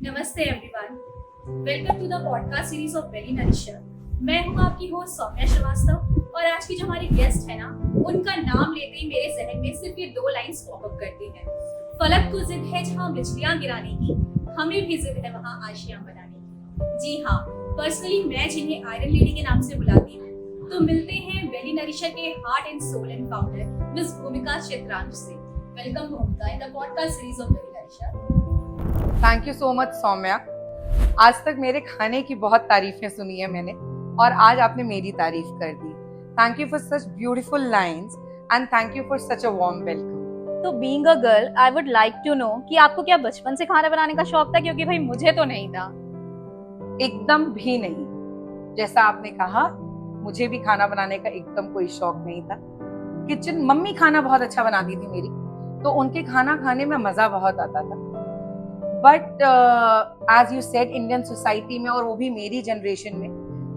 नमस्ते everyone, welcome to the podcast series of very nourisher. मैं हूं आपकी होस्ट सौम्या श्रीवास्तव और आज की जो हमारी गेस्ट है ना, उनका नाम लेते ही मेरे जहन में सिर्फ ये दो लाइंस पॉपअप करती हैं। फलक को जिद है जहां बिजलियां गिराने की, हमें भी जिद है वहां आशियां बनाने की। जी हाँ, पर्सनली मैं जिन्हें आयरन लेडी के नाम से बुलाती हूँ, तो मिलते हैं वेरी नरिशर के heart and soul and founder miss Bhoomika Chitransh से। Welcome Bhoomika in the podcast series of very nourisher. Thank you so much Saumya. आज तक मेरे खाने की बहुत तारीफें सुनी है मैंने और आज आपने मेरी तारीफ कर दी। Thank you for such beautiful lines and thank you for such a warm welcome. तो being a girl I would like to know कि आपको क्या बचपन से खाना बनाने का शौक था, क्योंकि भाई मुझे तो नहीं था। एकदम भी नहीं। जैसा आपने कहा, मुझे भी खाना बनाने का एकदम कोई शौक नहीं था। किचन मम्मी खाना बहुत अच्छा बनाती थी मेरी, तो उनके खाना खाने में मजा बहुत आता था। But as you said, Indian society में और वो भी मेरी जनरेशन में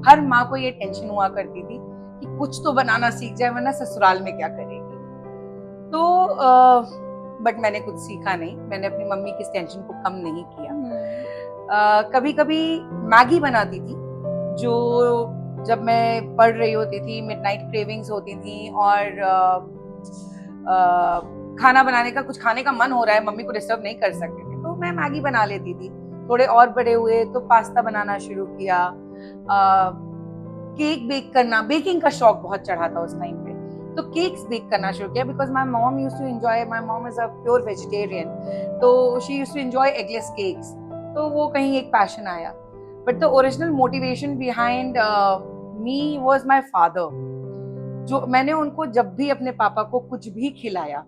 हर माँ को ये टेंशन हुआ करती थी कि कुछ तो बनाना सीख जाए वरना ससुराल में क्या करेगी। तो बट मैंने कुछ सीखा नहीं, मैंने अपनी मम्मी की इस टेंशन को कम नहीं किया। कभी कभी मैगी बनाती थी, जो जब मैं पढ़ रही होती थी, मिडनाइट क्रेविंग्स होती थी और खाना बनाने का, कुछ खाने का मन हो रहा है, मम्मी को डिस्टर्ब नहीं कर सकते थे, तो मैं मैगी बना लेती थी। थोड़े और बड़े हुए तो पास्ता बनाना शुरू किया। केक बेक करना, बेकिंग का शौक बहुत चढ़ा था उस टाइम पे, तो केक्स बेक करना शुरू किया। Because my mom used to enjoy, my mom is a pure vegetarian, तो she used to enjoy eggless cakes, तो वो कहीं एक पैशन आया। But the original motivation behind me was my father. जो मैंने उनको जब भी अपने पापा को कुछ भी खिलाया,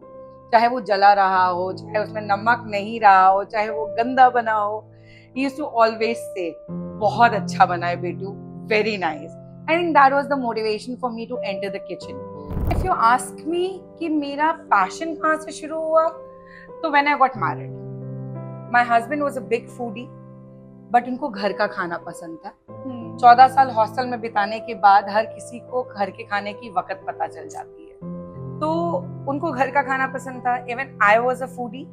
चाहे वो जला रहा हो, चाहे उसमें नमक नहीं रहा हो, चाहे वो गंदा बना हो, he used to always say, बहुत अच्छा बना है बेटू, very nice. I think that was the motivation for me to enter the kitchen. If you ask me कि मेरा passion कहाँ से शुरू हुआ, तो when I got married, my husband was a big foodie, but उनको घर का खाना पसंद था। 14 साल हॉस्टल में बिताने के बाद हर किसी को घर के खाने की वक्त पता चल जाती है, तो उनको घर का खाना पसंद था। Even I was a foodie,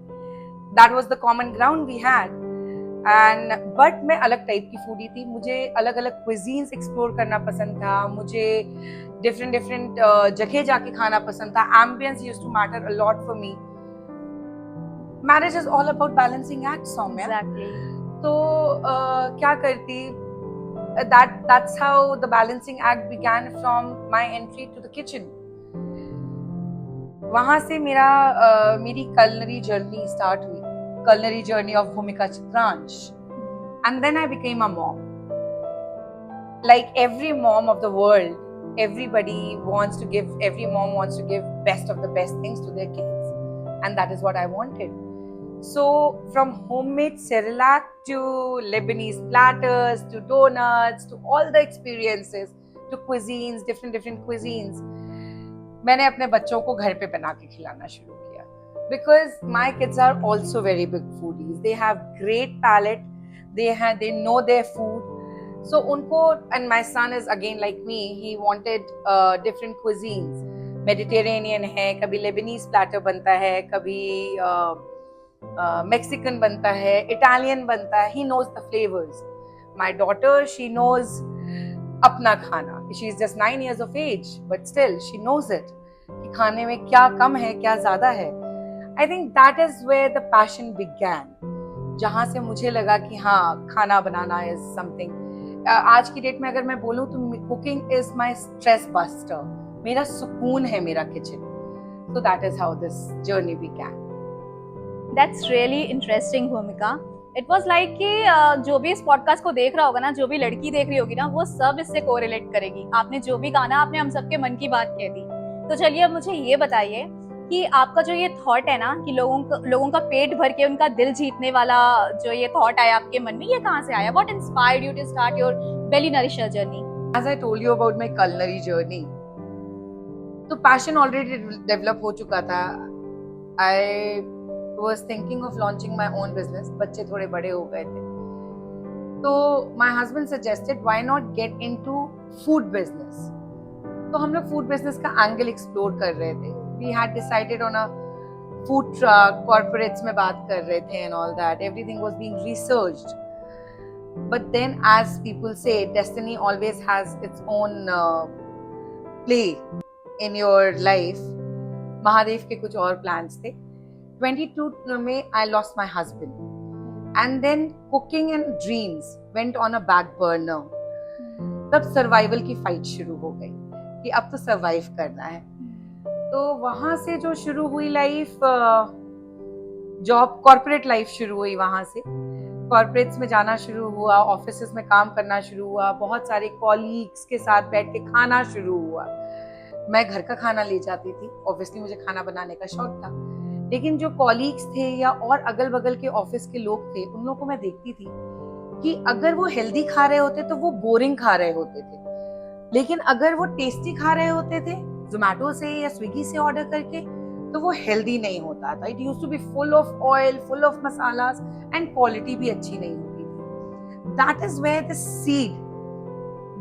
that was the common ground we had. And but मैं अलग टाइप की फूडी थी, मुझे अलग अलग क्विजीन्स एक्सप्लोर करना पसंद था, मुझे डिफरेंट जगह जाके खाना पसंद था। Ambience used to matter a lot for me. Marriage is all about balancing act, Saumya. Exactly. तो क्या करती, that's how the balancing act began from my entry to the kitchen. वहां से मेरी culinary journey start हुई, culinary journey of Bhumika Chitransh, and then I became a mom. Like every mom of the world, every mom wants to give best of the best things to their kids, and that is what I wanted. So from homemade Cerelac to Lebanese platters to donuts to all the experiences to cuisines, different cuisines, मैंने अपने बच्चों को घर पे बना के खिलाना शुरू किया। Because my kids are also very big foodies. They have great palate. They know their food. So उनको, and my son is again like me. He wanted different cuisines. Mediterranean है, कभी Lebanese platter बनता है, कभी Mexican बनता है, Italian बनता है. He knows the flavors. My daughter, she knows अपना खाना. She is just 9 years of age, but still she knows it. कि खाने में क्या कम है, क्या ज्यादा है. I think that is where the passion began. जहाँ से मुझे लगा कि हाँ, खाना बनाना is something. आज की डेट में अगर मैं बोलूँ तो cooking is my stress buster. मेरा सुकून है मेरा kitchen. So that is how this journey began. That's really interesting, भूमिका। It was like कि जो भी इस पॉडकास्ट को देख रहा होगा ना, जो भी लड़की देख रही होगी ना, वो सब इससे कोरिलेट करेगी। आपने जो भी गाना, आपने हम सबके मन की बात कह दी। तो चलिए अब मुझे ये बताइए कि आपका जो ये थॉट है ना कि लोगों का पेट भर के उनका दिल जीतने वाला जो ये थॉट आया आपके मन में, ये कहाँ से आया? What inspired you to start your Belly Nourisher journey? As I told you about my culinary journey, तो passion already develop हो चुका था. I was thinking of launching my own business. बच्चे थोड़े बड़े हो गए थे, तो my husband suggested why not get into food business. तो हम लोग food business का angle explore कर रहे थे. We had decided on a food truck corporates में बात कर रहे थे and all that, everything was being researched. But then, as people say, destiny always has its own play in your life. Mahadev के कुछ और plans थे. 22 में I lost my husband, and then cooking and dreams went on a back burner. तब survival की fight शुरू हो गई कि अब तो survive करना है. तो वहाँ से जो शुरू हुई लाइफ, जॉब कॉर्पोरेट लाइफ शुरू हुई. वहाँ से कॉर्पोरेट्स में जाना शुरू हुआ, ऑफिसेस में काम करना शुरू हुआ, बहुत सारे कॉलीग्स के साथ बैठ के खाना शुरू हुआ. मैं घर का खाना ले जाती थी, ऑब्वियसली मुझे खाना बनाने का शौक था, लेकिन जो कॉलीग्स थे या और अगल बगल के ऑफिस के लोग थे, उन लोगों को मैं देखती थी कि अगर वो हेल्दी खा रहे होते तो वो बोरिंग खा रहे होते थे, लेकिन अगर वो टेस्टी खा रहे होते थे जोमेटो से या स्विगी से ऑर्डर करके, तो वो हेल्दी नहीं होता था. It used to be full of oil, full of masalas, and quality भी अच्छी नहीं होती थी. That is where the seed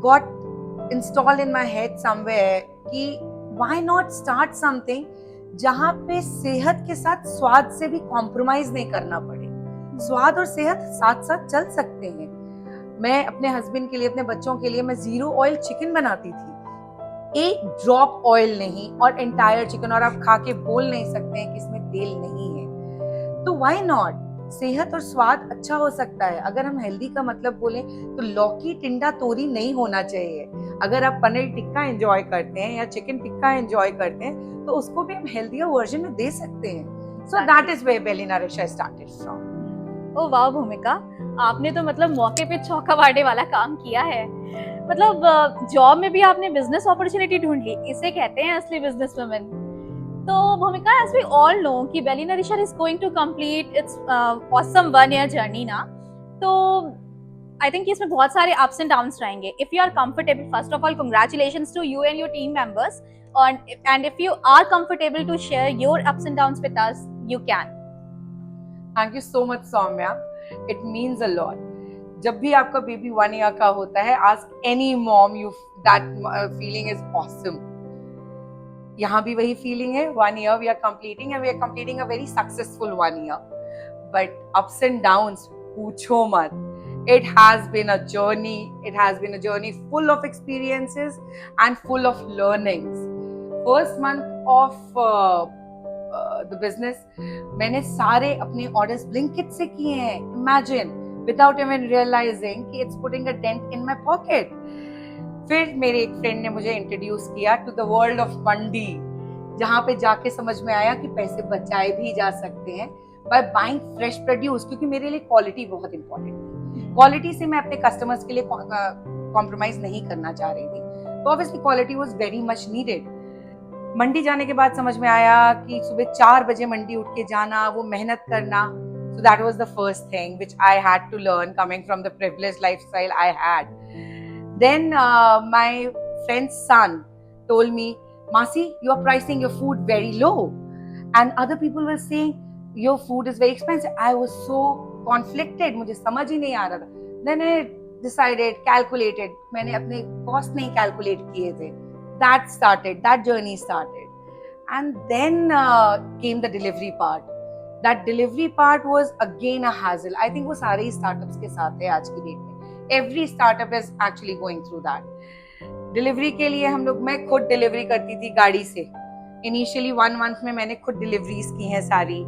got installed in my head somewhere कि व्हाई नॉट स्टार्ट समथिंग जहां पे सेहत के साथ स्वाद से भी कॉम्प्रोमाइज नहीं करना पड़े. स्वाद और सेहत साथ साथ चल सकते हैं. मैं अपने हस्बैंड के लिए, अपने बच्चों के लिए मैं 0 ऑयल चिकन बनाती थी, एक ड्रॉप ऑयल नहीं, और एंटायर चिकन, और आप खा के बोल नहीं सकते हैं कि इसमें तेल नहीं है. तो व्हाई नॉट, सेहत और स्वाद अच्छा हो सकता है. अगर हम हेल्दी का मतलब बोलें तो लौकी, टिंडा, तोरी नहीं होना चाहिए. अगर आप पनीर टिक्का एंजॉय करते हैं या चिकन टिक्का एंजॉय करते हैं तो उसको भी हम हेल्दी वर्जन में दे सकते हैं. So that is where belly nourish started from. ओ वाह भूमिका, आपने तो मतलब मौके पे चौका बांटे वाला काम किया है. मतलब जॉब में भी आपने बिजनेस अपॉर्चुनिटी ढूंढ ली, इसे कहते हैं असली बिजनेस वुमेन. तो भूमिका, as we all know कि Belly Nourisher is going to complete its awesome 1-year journey ना, तो I think इसमें बहुत सारे ups and downs रहेंगे. If you are comfortable, first of all, congratulations to you and your team members. And if you are comfortable to share your ups and downs with us, you can. Thank you so much, Soumya. It means a lot. जब भी आपका baby 1 year का होता है, ask any mom, that feeling is awesome. यहाँ भी वही feeling है. 1 year we are completing, and we are completing a very successful 1 year. But ups and downs, पूछो मत. It has been a journey. It has been a journey full of experiences and full of learnings. First month of the business, मैंने सारे अपने orders Blinkit से किए हैं. Imagine, without even realizing कि it's putting a dent in my pocket. फिर मेरे एक फ्रेंड ने मुझे इंट्रोड्यूस किया टू द वर्ल्ड ऑफ मंडी, जहाँ पे जाके समझ में आया कि पैसे बचाए भी जा सकते हैं बाय बाइंग फ्रेश प्रोड्यूस, क्योंकि मेरे लिए क्वालिटी बहुत इंपॉर्टेंट थी. क्वालिटी से मैं अपने कस्टमर्स के लिए कॉम्प्रोमाइज नहीं करना चाह रही थी, तो obviously quality was very much needed. मंडी जाने के बाद समझ में आया कि सुबह 4 बजे मंडी उठ के जाना, वो मेहनत करना. So that was the first thing which I had to learn coming from the privileged lifestyle I had. Then my friend's son told me, Masi, you are pricing your food very low. And other people were saying, your food is very expensive. I was so conflicted. मुझे समझ ही नहीं आ रहा था. Then I decided, calculated. मैंने अपने cost नहीं calculate किए थे. That journey started. And then came the delivery part. That delivery part was again a hassle. I think वो सारे ही startups के साथ है आज की डेट में. Every startup is actually going through that. Delivery के लिए मैं खुद डिलीवरी करती थी गाड़ी से. इनिशियली 1 month में मैंने खुद डिलीवरीज की हैं सारी.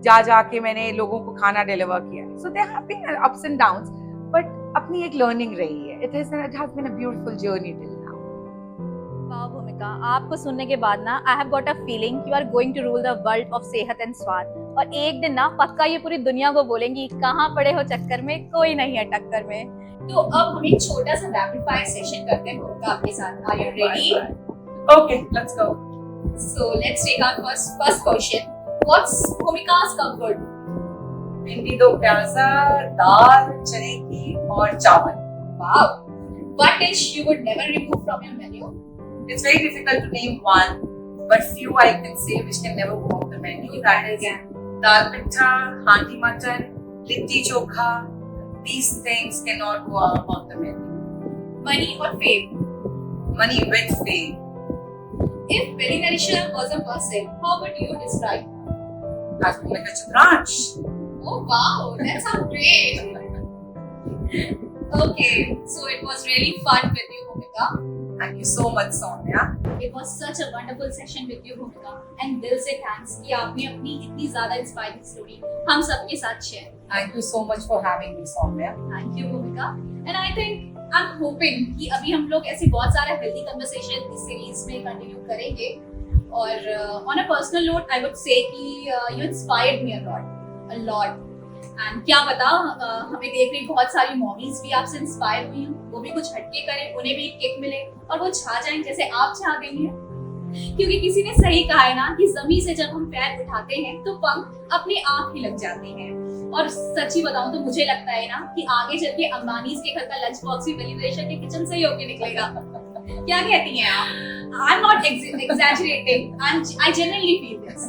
जाके मैंने लोगों को खाना डिलीवर किया. So there have been ups and downs, but अपनी एक learning रही है. It has been a beautiful journey till now. वाह भूमिका, आपको सुनने के बाद ना I have got a feeling you are going to rule the world of सेहत एंड स्वाद. और एक दिन ना पक्का ये पूरी दुनिया को बोलेंगी, कहाँ पड़े हो चक्कर में, कोई नहीं है टक्कर में. तो अब हम एक छोटा सा रैपिड फायर सेशन करते हैं भूमिका आपके साथ. Are you ready? Okay, let's go. So let's take our first question. What's Bhumika's comfort? भिंडी दो प्याजा, दाल, चने की और चावल. Wow. What dish you would never remove from your menu? It's very difficult to name one, but few I can say which can never go off the menu. That is dal pitta, handi mutton, litti chokha. These things cannot go off the menu. Money or fame? Money with fame. If Belly Nourisher was a person, how would you describe? As Bhumika Chitransh. Oh wow, that sounds great. Okay, so it was really fun with you, Bhumika. Thank you so much, Soumya. It was such a wonderful session with you, Bhumika. And दिल से thanks कि आपने अपनी इतनी ज़्यादा inspiring story हम सबके साथ share. Thank you so much for having me, Soumya. Thank you, Bhumika. And I think I'm hoping कि अभी हम लोग ऐसे बहुत सारे healthy conversation इस series में continue करेंगे. और on a personal note, I would say कि you inspired me a lot. And क्या पता हमें देख रही बहुत सारी मॉमीज भी आपसे इंस्पायर हुई हैं, वो भी कुछ हटके करें, उन्हें भी एक किक मिले और वो छा जाएं जैसे आप छा गई हैं। क्योंकि किसी ने सही कहा है ना कि जमीन से जब हम पैर उठाते हैं तो पंख अपने आप ही लग जाते हैं। और सच्ची बताऊं तो मुझे लगता है ना कि आगे चल के अंबानीज के घर का लंच बॉक्स भी वेलिब्रेशन के किचन से ही होके निकलेगा। क्या कहती हैं आप? I am not exaggerating. I genuinely feel this.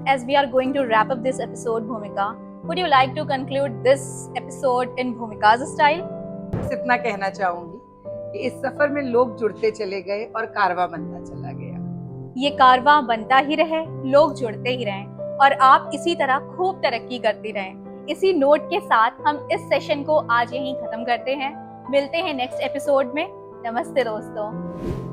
As we are going to wrap up this episode, Bhumika, would you like to conclude this episode in Bhumika's style? बस इतना कहना चाहूंगी कि इस सफर में लोग जुड़ते चले गए और कारवां बनता चला गया। ये कारवां बनता ही रहे, लोग जुड़ते ही रहें और आप इसी तरह खूब तरक्की करती रहें। इसी नोट के साथ हम इस सेशन को आज यहीं खत्म करते हैं। मिलते हैं नेक्स्ट एपिसोड में। नमस्ते दोस्तों।